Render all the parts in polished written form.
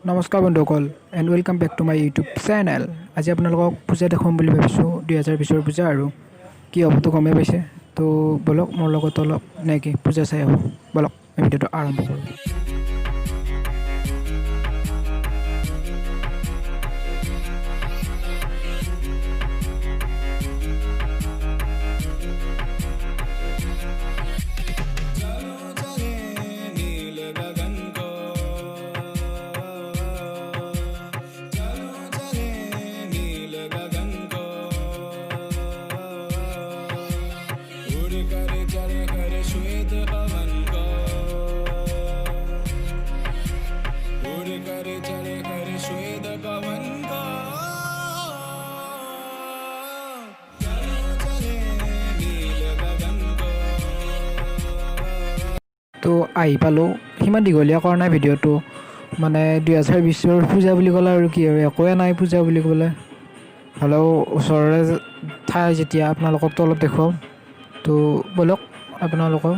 নমস্কাৰ বন্ধুসকল and welcome back to my YouTube channel. আজি আপোনালোকক পূজা দেখুৱাম বুলি ভাবিছোঁ 2020 পূজা আৰু কি হ'বতো গমেই পাইছে। তো বলক মোৰ লগত অলপ নেকি পূজা চাই আহোঁ। বলক এই ভিডিঅ'টো আৰম্ভ কৰোঁ। তো আহি পালোঁ, সিমান দীঘলীয়া কৰা নাই ভিডিঅ'টো, মানে 2020 পূজা বুলি ক'লে আৰু কি আৰু একোৱে নাই পূজা বুলি ক'লে। হ'লেও ওচৰৰে ঠাই যেতিয়া আপোনালোককতো অলপ দেখুৱাওঁ। তো বলক আপোনালোকক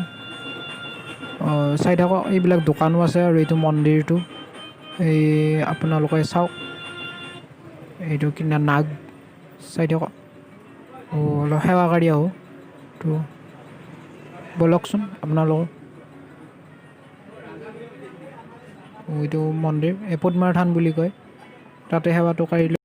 চাই থাকক, এইবিলাক দোকানো আছে আৰু এইটো মন্দিৰটো এই আপোনালোকে চাওক, এইটো কিনা নাগ চাই থাকক। অলপ সেৱা কৰি আহোঁ। তো বলকচোন আপোনালোকক। এইটো মন্দিৰ পদ্মাৰ থান বুলি কয়, তাতে সেৱাটো কৰিলোঁ।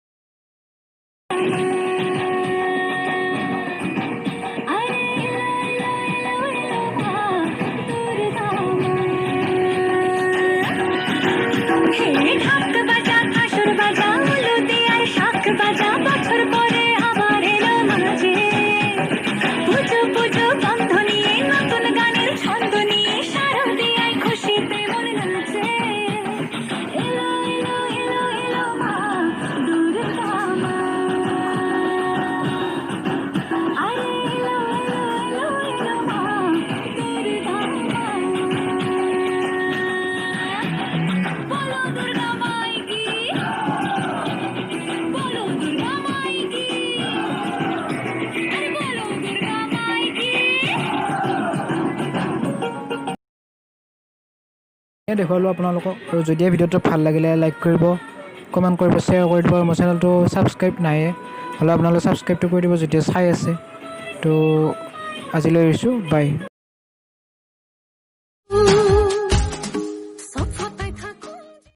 দেখুৱালোঁ আপোনালোকক, আৰু যদি ভিডিঅ'টো ভাল লাগিলে লাইক কৰিব, কমেণ্ট কৰিব, শ্বেয়াৰ কৰি দিব। মোৰ চেনেলটো ছাবস্ক্ৰাইব নাইয়ে, হ'লেও আপোনালোকে ছাবস্ক্ৰাইবটো কৰি দিব যেতিয়া চাই আছে। তো আজিলৈ এৰিছোঁ, বাই।